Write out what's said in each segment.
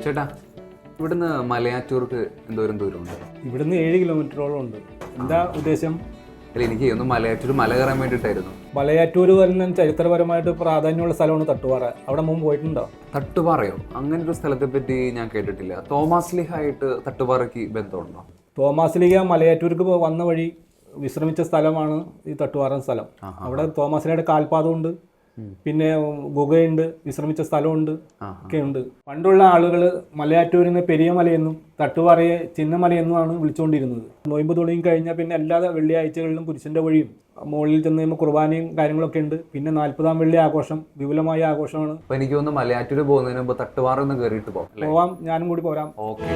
ചേട്ടാ, ഇവിടുന്ന് മലയാറ്റൂർക്ക് എന്തോരം ദൂരമുണ്ട്? ഇവിടുന്ന് 7 കിലോമീറ്ററോളം ഉണ്ട്. എന്താ ഉദ്ദേശം? അല്ല, എനിക്ക് ഒന്ന് മലയാറ്റൂർ മല കയറാൻ വേണ്ടിയിട്ടായിരുന്നു. മലയാറ്റൂർ വരുന്ന ചരിത്രപരമായിട്ട് പ്രാധാന്യമുള്ള സ്ഥലമാണ് തട്ടുപാറ. അവിടെ മുമ്പ് പോയിട്ടുണ്ടോ? തട്ടുപാറയോ? അങ്ങനൊരു സ്ഥലത്തെ പറ്റി ഞാൻ കേട്ടിട്ടില്ല. തോമാസ് ലീഹായിട്ട് തട്ടുപാറയ്ക്ക് ബന്ധമുണ്ടോ? തോമാസ് ലീഹ മലയാറ്റൂർക്ക് വന്ന വഴി വിശ്രമിച്ച സ്ഥലമാണ് ഈ തട്ടുപാറ സ്ഥലം. അവിടെ തോമാസ് ലീഹയുടെ കാൽപാദമുണ്ട്, പിന്നെ ഗുഹയുണ്ട്, വിശ്രമിച്ച സ്ഥലമുണ്ട്, ഒക്കെ ഉണ്ട്. പണ്ടുള്ള ആളുകൾ മലയാറ്റൂരിനെ പെരിയ മലയെന്നും തട്ടുപാറയെ ചിന്നമലയെന്നുമാണ് വിളിച്ചുകൊണ്ടിരുന്നത്. നൊയമ്പ് തുടങ്ങി കഴിഞ്ഞാൽ പിന്നെ എല്ലാ വെള്ളിയാഴ്ചകളിലും കുരിശിൻ്റെ വഴിയും മുകളിൽ ചെന്ന് കഴിയുമ്പോൾ കുർബാനയും കാര്യങ്ങളൊക്കെ ഉണ്ട്. പിന്നെ 40-ാം വെള്ളി ആഘോഷം വിപുലമായ ആഘോഷമാണ്. അപ്പോൾ എനിക്ക് തോന്നുന്നു മലയാറ്റൂർ പോകുന്നതിന് മുമ്പ് തട്ടുപാറ ഒന്ന് കയറിയിട്ട് പോവാം. ഞാനും കൂടി പോരാം. ഓക്കെ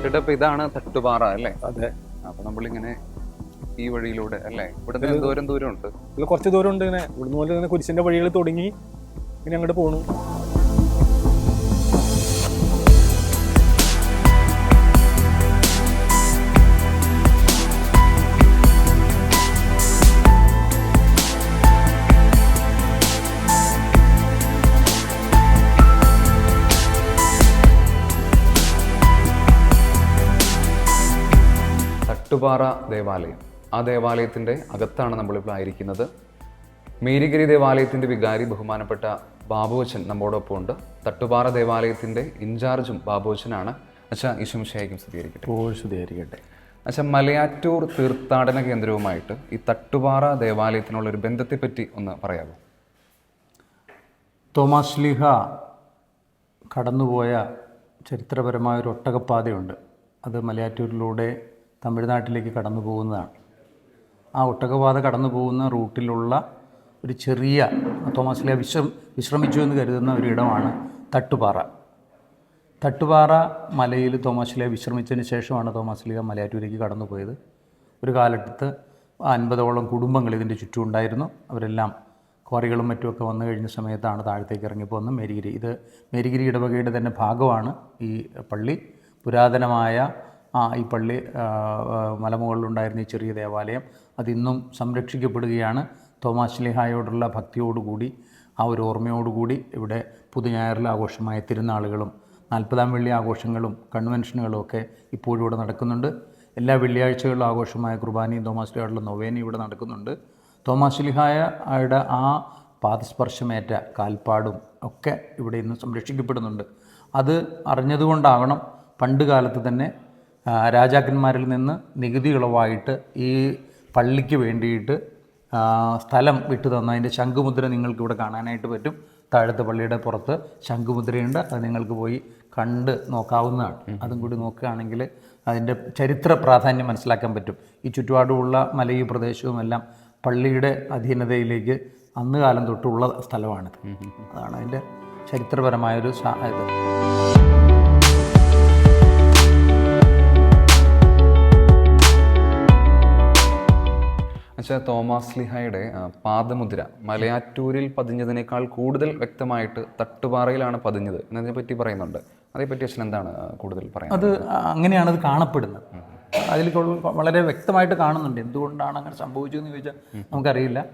ചേട്ടാ, അപ്പോൾ ഇതാണ് തട്ടുപാറ അല്ലേ? അതെ. അപ്പോൾ നമ്മളിങ്ങനെ ഈ വഴിയിലൂടെ അല്ലേ? ഇവിടുന്ന് എന്തോരം ദൂരമുണ്ട്? ഇതിൽ കുറച്ച് ദൂരമുണ്ട്. ഇങ്ങനെ ഇവിടുന്ന് പോലെ ഇങ്ങനെ കുരിശിൻ്റെ വഴികൾ തുടങ്ങി ഇങ്ങനെ അങ്ങോട്ട് പോകണു. തട്ടുപാറ ദേവാലയം, ആ ദേവാലയത്തിൻ്റെ അകത്താണ് നമ്മളിപ്പോൾ ആയിരിക്കുന്നത്. മേരിഗിരി ദേവാലയത്തിൻ്റെ വികാരി ബഹുമാനപ്പെട്ട ബാബുവച്ചൻ നമ്മോടൊപ്പം ഉണ്ട്. തട്ടുപാറ ദേവാലയത്തിൻ്റെ ഇൻചാർജും ബാബുവച്ചനാണ്. അച്ഛാ, ഈശോമിശിഹായ്ക്കും സ്തുതിയായിരിക്കട്ടെ. അച്ഛാ, മലയാറ്റൂർ തീർത്ഥാടന കേന്ദ്രവുമായിട്ട് ഈ തട്ടുപാറ ദേവാലയത്തിനുള്ളൊരു ബന്ധത്തെപ്പറ്റി ഒന്ന് പറയാമോ? തോമാസ് ലീഹ കടന്നുപോയ ചരിത്രപരമായൊരു ഒട്ടകപ്പാതയുണ്ട്. അത് മലയാറ്റൂരിലൂടെ തമിഴ്നാട്ടിലേക്ക് കടന്നു പോകുന്നതാണ്. ആ ഒട്ടകപാത കടന്നു പോകുന്ന റൂട്ടിലുള്ള ഒരു ചെറിയ തോമാസ് ലീഹ വിശ്രമിച്ചു എന്ന് കരുതുന്ന ഒരിടമാണ് തട്ടുപാറ. തട്ടുപാറ മലയിൽ തോമാസ് ലീഹ വിശ്രമിച്ചതിന് ശേഷമാണ് തോമാസ് ലീഹ മലയാറ്റൂരേക്ക് കടന്നു പോയത്. ഒരു കാലത്ത് 50ഓളം കുടുംബങ്ങൾ ഇതിൻ്റെ ചുറ്റും ഉണ്ടായിരുന്നു. അവരെല്ലാം ക്വാറികളും മറ്റുമൊക്കെ വന്നു കഴിഞ്ഞ സമയത്താണ് താഴത്തേക്ക് ഇറങ്ങിപ്പോകുന്ന മേരിഗിരി. ഇത് മേരിഗിരി ഇടവകയുടെ തന്നെ ഭാഗമാണ് ഈ പള്ളി. പുരാതനമായ ഈ പള്ളി മലമുകളിലുണ്ടായിരുന്ന ഈ ചെറിയ ദേവാലയം അതിന്നും സംരക്ഷിക്കപ്പെടുകയാണ്. തോമാസ് ലീഹായോടുള്ള ഭക്തിയോടുകൂടി, ആ ഒരു ഓർമ്മയോടുകൂടി ഇവിടെ പുതുഞായറിലെ ആഘോഷമായ തിരുനാളുകളും 40-ാം വെള്ളി ആഘോഷങ്ങളും കൺവെൻഷനുകളും ഒക്കെ ഇപ്പോഴും ഇവിടെ നടക്കുന്നുണ്ട്. എല്ലാ വെള്ളിയാഴ്ചകളിലും ആഘോഷമായ കുർബാനയും തോമാസ് ലീഹായോടുള്ള നൊവേനയും ഇവിടെ നടക്കുന്നുണ്ട്. തോമാസ് ലീഹായുടെ ആ പാദസ്പർശമേറ്റ കാൽപ്പാടും ഒക്കെ ഇവിടെ ഇന്ന് സംരക്ഷിക്കപ്പെടുന്നുണ്ട്. അത് അറിഞ്ഞതുകൊണ്ടാകണം പണ്ട് കാലത്ത് തന്നെ രാജാക്കന്മാരിൽ നിന്ന് നികുതി ഇളവായിട്ട് ഈ പള്ളിക്ക് വേണ്ടിയിട്ട് സ്ഥലം വിട്ടു തന്നതിൻ്റെ ശംഖുമുദ്ര നിങ്ങൾക്കിവിടെ കാണാനായിട്ട് പറ്റും. താഴത്തെ പള്ളിയുടെ പുറത്ത് ശംഖുമുദ്രയുണ്ട്. അത് നിങ്ങൾക്ക് പോയി കണ്ട് നോക്കാവുന്നതാണ്. അതും കൂടി നോക്കുകയാണെങ്കിൽ അതിൻ്റെ ചരിത്ര പ്രാധാന്യം മനസ്സിലാക്കാൻ പറ്റും. ഈ ചുറ്റുപാടുമുള്ള മലയും പ്രദേശവുമെല്ലാം പള്ളിയുടെ അധീനതയിലേക്ക് അന്ന് കാലം തൊട്ടുള്ള സ്ഥലമാണിത്. അതാണ് അതിൻ്റെ ചരിത്രപരമായൊരു ഇത്. പക്ഷേ തോമാസ് ലീഹായുടെ പാദമുദ്ര മലയാറ്റൂരിൽ പതിഞ്ഞതിനേക്കാൾ കൂടുതൽ വ്യക്തമായിട്ട് തട്ടുപാറയിലാണ് പതിഞ്ഞത് എന്നതിനെ പറ്റി പറയുന്നുണ്ട്. അതേപ്പറ്റി അച്ഛൻ എന്താണ് കൂടുതൽ പറയുന്നത്? അത് അങ്ങനെയാണ് അത് കാണപ്പെടുന്നത്. അതിൽ വളരെ വ്യക്തമായിട്ട് കാണുന്നുണ്ട്. എന്തുകൊണ്ടാണ് അങ്ങനെ സംഭവിച്ചതെന്ന് ചോദിച്ചാൽ നമുക്കറിയില്ല.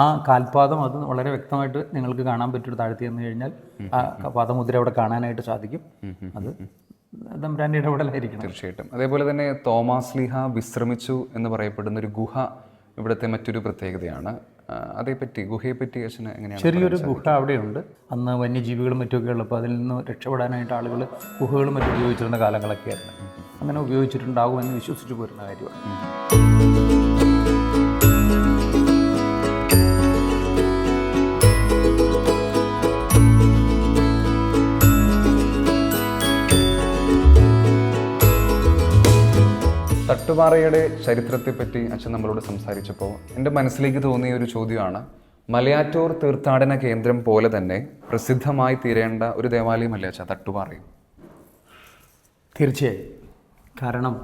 ആ കാൽപാദം അത് വളരെ വ്യക്തമായിട്ട് നിങ്ങൾക്ക് കാണാൻ പറ്റും. താഴ്ത്തി വന്നു കഴിഞ്ഞാൽ ആ പാദമുദ്ര അവിടെ കാണാനായിട്ട് സാധിക്കും. അത് തമ്പുരാൻ്റെ ഇടപെടലായിരിക്കും തീർച്ചയായിട്ടും. അതേപോലെ തന്നെ തോമാസ് ലീഹ വിശ്രമിച്ചു എന്ന് പറയപ്പെടുന്ന ഒരു ഗുഹ ഇവിടുത്തെ മറ്റൊരു പ്രത്യേകതയാണ്. അതേപ്പറ്റി ഗുഹയെപ്പറ്റി അച്ഛന് എങ്ങനെയാണ്? ചെറിയൊരു ഗുഹ അവിടെയുണ്ട്. അന്ന് വന്യജീവികളും മറ്റുമൊക്കെ ഉള്ളപ്പോൾ അതിൽ നിന്ന് രക്ഷപ്പെടാനായിട്ട് ആളുകൾ ഗുഹകളും മറ്റും ഉപയോഗിച്ചിരുന്ന കാലങ്ങളൊക്കെ ആയിരുന്നു. അങ്ങനെ ഉപയോഗിച്ചിട്ടുണ്ടാകുമെന്ന് വിശ്വസിച്ചു പോരുന്ന കാര്യമാണ്. തട്ടുപാറയുടെ ചരിത്രത്തെപ്പറ്റി അച്ഛൻ നമ്മളോട് സംസാരിച്ചപ്പോൾ എൻ്റെ മനസ്സിലേക്ക് തോന്നിയ ഒരു ചോദ്യമാണ്, മലയാറ്റൂർ തീർത്ഥാടന കേന്ദ്രം പോലെ തന്നെ പ്രസിദ്ധമായി തീരേണ്ട ഒരു ദേവാലയമല്ലേ അച്ഛാ തട്ടുപാറയും? തീർച്ചയായും. കാരണം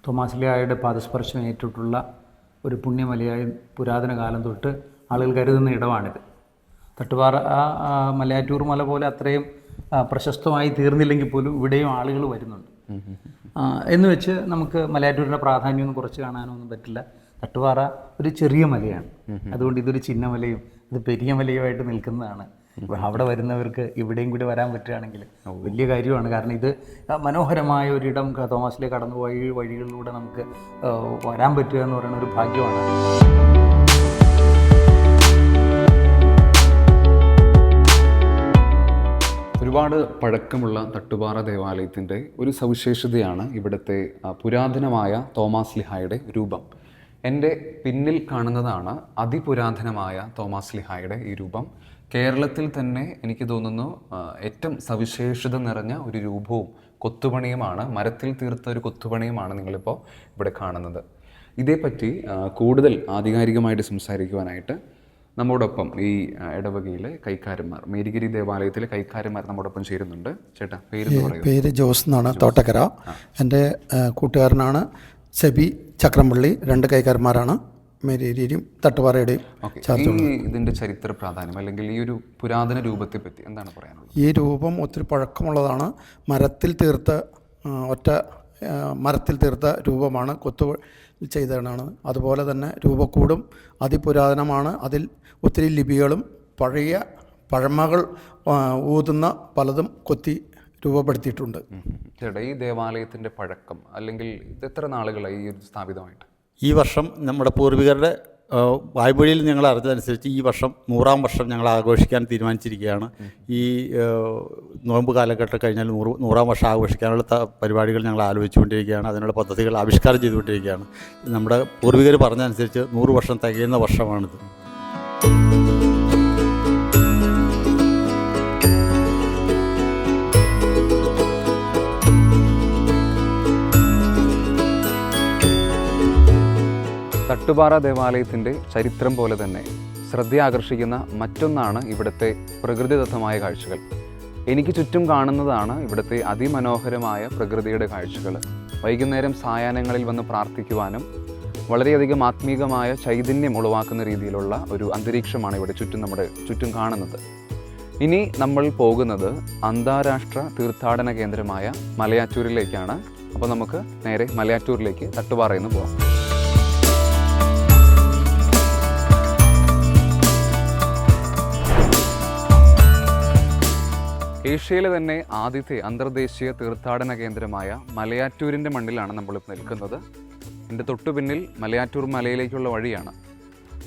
തോമാസ് ലീഹായുടെ പാദസ്പർശം ഏറ്റിട്ടുള്ള ഒരു പുണ്യമലയായി പുരാതന കാലം തൊട്ട് ആളുകൾ കരുതുന്ന ഇടമാണിത്. തട്ടുപാറ മലയാറ്റൂർ മല പോലെ അത്രയും പ്രശസ്തമായി തീർന്നില്ലെങ്കിൽ പോലും ഇവിടെയും ആളുകൾ വരുന്നുണ്ട്. എന്ന് വെച്ച് നമുക്ക് മലയാറ്റൂരിൻ്റെ പ്രാധാന്യമൊന്നും കുറച്ച് കാണാനൊന്നും പറ്റില്ല. തട്ടുപാറ ഒരു ചെറിയ മലയാണ്, അതുകൊണ്ട് ഇതൊരു ചിന്നമലയും ഇത് പെരിയ മലയുമായിട്ട് നിൽക്കുന്നതാണ്. അവിടെ വരുന്നവർക്ക് ഇവിടെയും കൂടി വരാൻ പറ്റുകയാണെങ്കിൽ വലിയ കാര്യമാണ്. കാരണം ഇത് മനോഹരമായ ഒരിടം തോമാസിലേക്ക് കടന്നുപോയ വഴികളിലൂടെ നമുക്ക് വരാൻ പറ്റുക എന്ന് പറയുന്ന ഒരു ഭാഗ്യമാണ്. ഒരുപാട് പഴക്കമുള്ള തട്ടുപാറ ദേവാലയത്തിൻ്റെ ഒരു സവിശേഷതയാണ് ഇവിടുത്തെ പുരാതനമായ തോമാസ് ലിഹായുടെ രൂപം. എൻ്റെ പിന്നിൽ കാണുന്നതാണ് അതിപുരാതനമായ തോമാസ് ലിഹായുടെ ഈ രൂപം. കേരളത്തിൽ തന്നെ എനിക്ക് തോന്നുന്നു ഏറ്റവും സവിശേഷത നിറഞ്ഞ ഒരു രൂപവും കൊത്തുപണിയുമാണ്, മരത്തിൽ തീർത്ത ഒരു കൊത്തുപണിയുമാണ് നിങ്ങളിപ്പോൾ ഇവിടെ കാണുന്നത്. ഇതേപ്പറ്റി കൂടുതൽ ആധികാരികമായിട്ട് സംസാരിക്കുവാനായിട്ട് നമ്മോടൊപ്പം ഈ ഇടവകയിലെ കൈക്കാരന്മാർ, മേരിഗിരി ദേവാലയത്തിലെ കൈക്കാരന്മാർ നമ്മോടൊപ്പം ചേരുന്നുണ്ട്. ചേട്ടാ, പേര് ജോസ് എന്നാണ്, തോട്ടക്കര. എൻ്റെ കൂട്ടുകാരനാണ് സെബി ചക്രംപള്ളി. 2 കൈക്കാരന്മാരാണ്, മേരിഗിരിയും തട്ടുപാറയുടെയും. ഇതിൻ്റെ ചരിത്ര പ്രാധാന്യം അല്ലെങ്കിൽ ഈ ഒരു പുരാതന രൂപത്തെ പറ്റി എന്താണ് പറയാനുള്ളത്? ഈ രൂപം ഒത്തിരി പഴക്കമുള്ളതാണ്. മരത്തിൽ തീർത്ത രൂപമാണ്, കൊത്തു ചെയ്തതാണ്. അതുപോലെ തന്നെ രൂപക്കൂടും അതിപുരാതനമാണ്. അതിൽ ഒത്തിരി ലിപികളും പഴമകൾ ഊതുന്ന പലതും കൊത്തി രൂപപ്പെടുത്തിയിട്ടുണ്ട്. ചേട്ടാ, ഈ ദേവാലയത്തിൻ്റെ പഴക്കം അല്ലെങ്കിൽ ഇത് എത്ര നാളുകളായി ഈ സ്ഥാപിതമായിട്ട്? ഈ വർഷം നമ്മുടെ പൂർവികരുടെ വായ്മൊഴിയിൽ ഞങ്ങൾ അറിഞ്ഞതനുസരിച്ച് ഈ വർഷം 100-ാം വർഷം ഞങ്ങൾ ആഘോഷിക്കാൻ തീരുമാനിച്ചിരിക്കുകയാണ്. ഈ നോമ്പ് കാലഘട്ടം കഴിഞ്ഞാൽ 100-ാം വർഷം ആഘോഷിക്കാനുള്ള പരിപാടികൾ ഞങ്ങൾ ആലോചിച്ചുകൊണ്ടിരിക്കുകയാണ്. അതിനുള്ള പദ്ധതികൾ ആവിഷ്കാരം ചെയ്തുകൊണ്ടിരിക്കുകയാണ്. നമ്മുടെ പൂർവികർ പറഞ്ഞതനുസരിച്ച് 100 വർഷം തികയുന്ന വർഷമാണിത്. തട്ടുപാറ ദേവാലയത്തിൻ്റെ ചരിത്രം പോലെ തന്നെ ശ്രദ്ധയാകർഷിക്കുന്ന മറ്റൊന്നാണ് ഇവിടുത്തെ പ്രകൃതിദത്തമായ കാഴ്ചകൾ. എനിക്ക് ചുറ്റും കാണുന്നതാണ് ഇവിടുത്തെ അതിമനോഹരമായ പ്രകൃതിയുടെ കാഴ്ചകൾ. വൈകുന്നേരം സായാഹ്നങ്ങളിൽ വന്ന് പ്രാർത്ഥിക്കുവാനും വളരെയധികം ആത്മീകമായ ചൈതന്യം ഉളവാക്കുന്ന രീതിയിലുള്ള ഒരു അന്തരീക്ഷമാണ് ഇവിടെ നമ്മുടെ ചുറ്റും കാണുന്നത്. ഇനി നമ്മൾ പോകുന്നത് അന്താരാഷ്ട്ര തീർത്ഥാടന കേന്ദ്രമായ മലയാറ്റൂരിലേക്കാണ്. അപ്പോൾ നമുക്ക് നേരെ മലയാറ്റൂരിലേക്ക് തട്ടുപാറയിൽ നിന്ന് പോകാം. ഏഷ്യയിലെ തന്നെ ആദ്യത്തെ അന്തർദേശീയ തീർത്ഥാടന കേന്ദ്രമായ മലയാറ്റൂരിൻ്റെ മണ്ണിലാണ് നമ്മളിപ്പോൾ നിൽക്കുന്നത്. എൻ്റെ തൊട്ടു പിന്നിൽ മലയാറ്റൂർ മലയിലേക്കുള്ള വഴിയാണ്.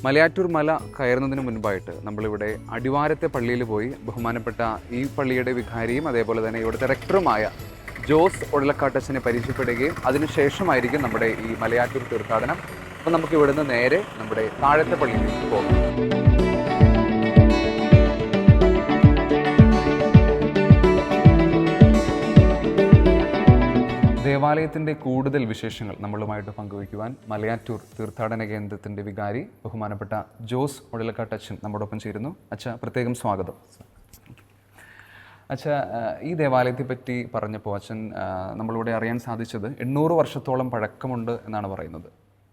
മലയാറ്റൂർ മല കയറുന്നതിന് മുൻപായിട്ട് നമ്മളിവിടെ അടിവാരത്തെ പള്ളിയിൽ പോയി ബഹുമാനപ്പെട്ട ഈ പള്ളിയുടെ വികാരിയും അതേപോലെ തന്നെ ഇവിടുത്തെ റെക്ടറുമായ ജോസ് ഒഴലക്കാട്ടച്ചനെ പരിചയപ്പെടുകയും അതിനുശേഷമായിരിക്കും നമ്മുടെ ഈ മലയാറ്റൂർ തീർത്ഥാടനം. അപ്പം നമുക്ക് ഇവിടുന്ന് നേരെ നമ്മുടെ താഴത്തെ പള്ളിയിലേക്ക് പോകാം. ദേവാലയത്തിൻ്റെ കൂടുതൽ വിശേഷങ്ങൾ നമ്മളുമായിട്ട് പങ്കുവയ്ക്കുവാൻ മലയാറ്റൂർ തീർത്ഥാടന കേന്ദ്രത്തിൻ്റെ വികാരി ബഹുമാനപ്പെട്ട ജോസ് ഒഴലക്കാട്ടച്ചൻ നമ്മോടൊപ്പം ചേരുന്നു. അച്ഛാ, പ്രത്യേകം സ്വാഗതം. അച്ഛാ, ഈ ദേവാലയത്തെ പറ്റി പറഞ്ഞപ്പോൾ അച്ഛൻ നമ്മളിവിടെ അറിയാൻ സാധിച്ചത് 800 വർഷത്തോളം പഴക്കമുണ്ട് എന്നാണ് പറയുന്നത്.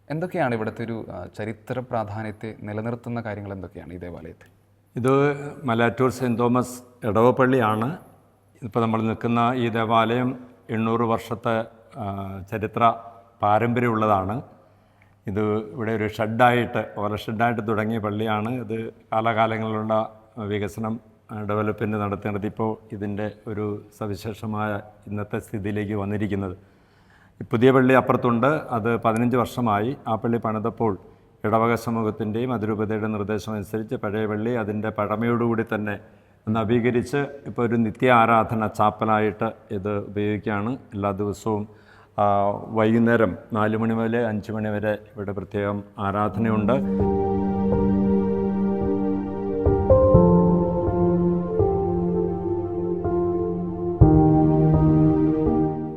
എന്തൊക്കെയാണ് ഇവിടുത്തെ ഒരു ചരിത്ര പ്രാധാന്യത്തെ നിലനിർത്തുന്ന കാര്യങ്ങൾ എന്തൊക്കെയാണ് ഈ ദേവാലയത്തിൽ? ഇത് മലയാറ്റൂർ സെൻറ്റ് തോമസ് ഇടവപ്പള്ളിയാണ്. ഇപ്പോൾ നമ്മൾ നിൽക്കുന്ന ഈ ദേവാലയം 800 വർഷത്തെ ചരിത്ര പാരമ്പര്യമുള്ളതാണ്. ഇത് ഇവിടെ ഒരു ഓല ഷെഡായിട്ട് തുടങ്ങിയ പള്ളിയാണ്. ഇത് കാലാകാലങ്ങളിലുള്ള വികസനം ഡെവലപ്മെൻറ്റ് നടത്തേണ്ടത് ഇപ്പോൾ ഇതിൻ്റെ ഒരു സവിശേഷമായ ഇന്നത്തെ സ്ഥിതിയിലേക്ക് വന്നിരിക്കുന്നത്. പുതിയ പള്ളി അപ്പുറത്തുണ്ട്, അത് 15 വർഷമായി. ആ പള്ളി പണിതപ്പോൾ ഇടവക സമൂഹത്തിൻ്റെയും അതിരൂപതയുടെ നിർദ്ദേശമനുസരിച്ച് പഴയ പള്ളി അതിൻ്റെ പഴമയോടുകൂടി തന്നെ നവീകരിച്ച് ഇപ്പോൾ ഒരു നിത്യ ആരാധന ചാപ്പലായിട്ട് ഇത് ഉപയോഗിക്കുകയാണ്. എല്ലാ ദിവസവും വൈകുന്നേരം 4 മണി മുതൽ 5 മണി വരെ ഇവിടെ പ്രത്യേകം ആരാധനയുണ്ട്.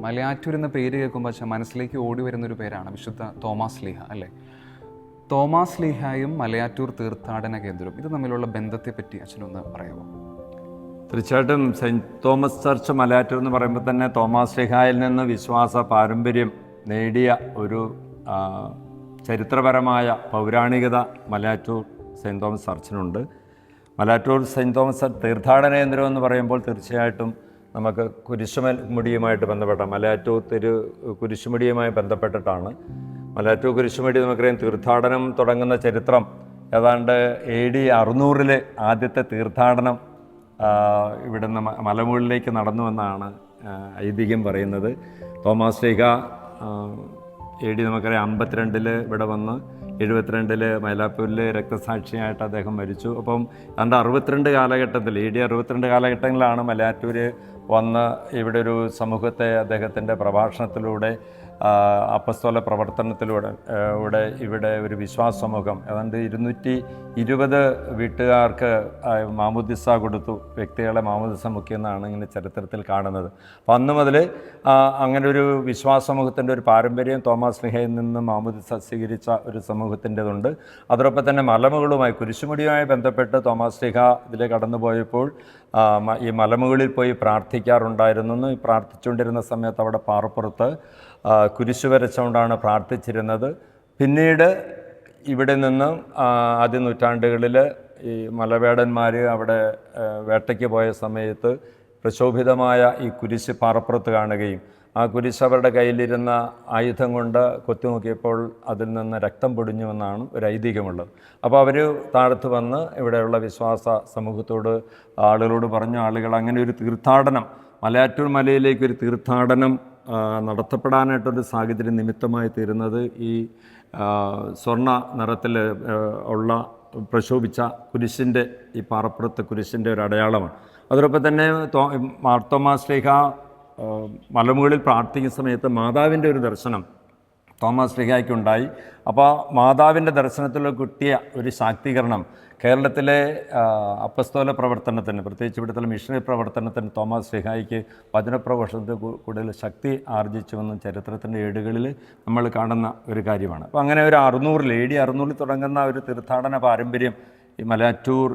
മലയാറ്റൂർ എന്ന പേര് കേൾക്കുമ്പോൾ മനസ്സിലേക്ക് ഓടി വരുന്നൊരു പേരാണ് വിശുദ്ധ തോമാസ് ലീഹ, അല്ലേ? തോമാസ് ലീഹായും മലയാറ്റൂർ തീർത്ഥാടന കേന്ദ്രവും ഇത് തമ്മിലുള്ള ബന്ധത്തെ പറ്റി അച്ഛനൊന്ന് പറയാമോ? തീർച്ചയായിട്ടും സെൻറ്റ് തോമസ് ചർച്ച് മലയാറ്റൂർ എന്ന് പറയുമ്പോൾ തന്നെ തോമാസ് ലീഹായിൽ നിന്ന് വിശ്വാസ പാരമ്പര്യം നേടിയ ഒരു ചരിത്രപരമായ പൗരാണികത മലയാറ്റൂർ സെൻറ്റ് തോമസ് ചർച്ചിനുണ്ട്. മലയാറ്റൂർ സെൻറ്റ് തോമസ് തീർത്ഥാടന കേന്ദ്രം എന്ന് പറയുമ്പോൾ തീർച്ചയായിട്ടും നമുക്ക് കുരിശുമുടിയുമായിട്ട് ബന്ധപ്പെട്ട മലയാറ്റൂർ കുരിശുമുടിയുമായി ബന്ധപ്പെട്ടിട്ടാണ്. മലയാറ്റൂർ കുരിശുമുടി നമുക്കറിയാം തീർത്ഥാടനം തുടങ്ങുന്ന ചരിത്രം ഏതാണ്ട് AD 600 ആദ്യത്തെ തീർത്ഥാടനം ഇവിടുന്ന് മലമുകളിലേക്ക് നടന്നുവെന്നാണ് ഐതിഹ്യം പറയുന്നത്. തോമാസ് ശ്ലീഹ AD നമുക്കറിയാം 52 ഇവിടെ വന്ന് 72 മൈലാപ്പൂരിൽ രക്തസാക്ഷിയായിട്ട് അദ്ദേഹം മരിച്ചു. അപ്പം 62 കാലഘട്ടത്തിൽ AD 62 കാലഘട്ടങ്ങളിലാണ് മലയാറ്റൂർ വന്ന് ഇവിടെ ഒരു സമൂഹത്തെ അദ്ദേഹത്തിൻ്റെ പ്രഭാഷണത്തിലൂടെ അപ്പസ്തോല പ്രവർത്തനത്തിലൂടെ ഇവിടെ ഒരു വിശ്വാസ സമൂഹം ഏതാണ്ട് 220 വീട്ടുകാർക്ക് മാമോദിസ കൊടുത്തു, വ്യക്തികളെ മാമോദിസ മുക്കിയെന്നാണ് ഇങ്ങനെ ചരിത്രത്തിൽ കാണുന്നത്. അപ്പം അന്ന് മുതൽ അങ്ങനെ ഒരു വിശ്വാസ സമൂഹത്തിൻ്റെ ഒരു പാരമ്പര്യം തോമാസ് ശ്ലീഹയിൽ നിന്ന് മാമോദിസ സ്വീകരിച്ച ഒരു സമൂഹത്തിൻ്റെതുണ്ട്. അതോടൊപ്പം തന്നെ മലമുകളുമായി കുരിശുമുടിയുമായി ബന്ധപ്പെട്ട് തോമാസ് ശ്ലീഹ ഇതിൽ കടന്നുപോയപ്പോൾ ഈ മലമുകളിൽ പോയി പ്രാർത്ഥിക്കാറുണ്ടായിരുന്നു. പ്രാർത്ഥിച്ചുകൊണ്ടിരുന്ന സമയത്ത് അവിടെ പാറപ്പുറത്ത് കുരിശു വരച്ചുകൊണ്ടാണ് പ്രാർത്ഥിച്ചിരുന്നത്. പിന്നീട് ഇവിടെ നിന്നും ആദ്യ നൂറ്റാണ്ടുകളിൽ ഈ മലവേടന്മാർ അവിടെ വേട്ടയ്ക്ക് പോയ സമയത്ത് പ്രശോഭിതമായ ഈ കുരിശ് പാറപ്പുറത്ത് കാണുകയും ആ കുരിശ് അവരുടെ കയ്യിലിരുന്ന ആയുധം കൊണ്ട് കൊത്തിനോക്കിയപ്പോൾ അതിൽ നിന്ന് രക്തം പൊടിഞ്ഞുവെന്നാണ് ഒരു ഐതിഹ്യമുള്ളത്. അപ്പോൾ അവർ താഴത്ത് വന്ന് ഇവിടെയുള്ള വിശ്വാസ സമൂഹത്തോട് ആളുകളോട് പറഞ്ഞു, ആളുകൾ അങ്ങനെ ഒരു തീർത്ഥാടനം മലയാറ്റൂർ മലയിലേക്ക് ഒരു തീർത്ഥാടനം നടത്തപ്പെടാനായിട്ടൊരു സാഹചര്യം നിമിത്തമായി തീരുന്നത് ഈ സ്വർണ്ണ നിറത്തിൽ ഉള്ള പ്രശോഭിച്ച കുരിശിൻ്റെ ഈ പാറപ്പുറത്ത് കുരിശിൻ്റെ ഒരു അടയാളമാണ്. അതോടൊപ്പം തന്നെ മാർത്തോമാ ശ്ലീഹ മലമുകളിൽ പ്രാർത്ഥിക്കുന്ന സമയത്ത് മാതാവിൻ്റെ ഒരു ദർശനം തോമാസ് ശ്ലീഹായ്ക്കുണ്ടായി. അപ്പോൾ മാതാവിൻ്റെ ദർശനത്തിൽ കിട്ടിയ ഒരു ശാക്തീകരണം കേരളത്തിലെ അപ്പസ്തോല പ്രവർത്തനത്തിന്, പ്രത്യേകിച്ച് ഇവിടുത്തെ മിഷണറി പ്രവർത്തനത്തിന് തോമാസ് ശ്ലീഹായ്ക്ക് വചനപ്രഘോഷത്തിൽ കൂടുതൽ ശക്തി ആർജിച്ചുവെന്നും ചരിത്രത്തിൻ്റെ ഏടുകളിൽ നമ്മൾ കാണുന്ന ഒരു കാര്യമാണ്. അപ്പോൾ അങ്ങനെ ഒരു AD 600 തുടങ്ങുന്ന ഒരു തീർത്ഥാടന പാരമ്പര്യം ഈ മലയാറ്റൂർ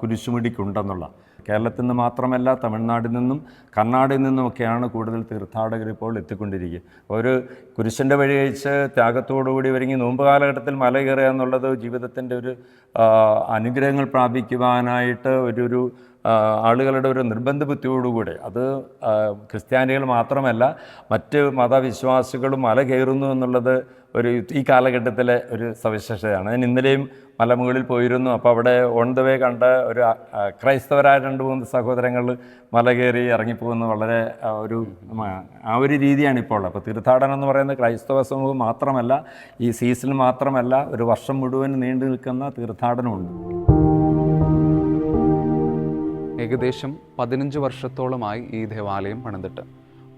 കുരിശുമുടിക്കുണ്ടെന്നുള്ള. കേരളത്തിൽ നിന്ന് മാത്രമല്ല തമിഴ്നാട്ടിൽ നിന്നും കർണാടകയിൽ നിന്നുമൊക്കെയാണ് കൂടുതൽ തീർത്ഥാടകർ ഇപ്പോൾ എത്തിക്കൊണ്ടിരിക്കുക. ഒരു കുരിശിൻ്റെ വഴി കഴിച്ച് ത്യാഗത്തോടുകൂടി ഒരുങ്ങി നോമ്പ് കാലഘട്ടത്തിൽ മല കയറുക എന്നുള്ളത് ജീവിതത്തിൻ്റെ ഒരു അനുഗ്രഹങ്ങൾ പ്രാപിക്കുവാനായിട്ട് ഒരു ആളുകളുടെ ഒരു നിർബന്ധ ബുദ്ധിയോടുകൂടെ, അത് ക്രിസ്ത്യാനികൾ മാത്രമല്ല മറ്റ് മതവിശ്വാസികളും മല കയറുന്നു എന്നുള്ളത് ഈ കാലഘട്ടത്തിലെ ഒരു സവിശേഷതയാണ്. ഞാൻ ഇന്നലെയും മലമുകളിൽ പോയിരുന്നു. അപ്പോൾ അവിടെ ഓൺ ദ വേ കണ്ട ഒരു ക്രൈസ്തവരായ 2-3 സഹോദരങ്ങൾ മല കയറി ഇറങ്ങിപ്പോകുന്ന വളരെ ആ ഒരു രീതിയാണ് ഇപ്പോൾ. അപ്പോൾ തീർത്ഥാടനം എന്ന് പറയുന്നത് ക്രൈസ്തവ സമൂഹം മാത്രമല്ല, ഈ സീസൺ മാത്രമല്ല, ഒരു വർഷം മുഴുവൻ നീണ്ടു നിൽക്കുന്ന തീർത്ഥാടനമുണ്ട്. ഏകദേശം 15 വർഷത്തോളമായി ഈ ദേവാലയം പണിതിട്ട്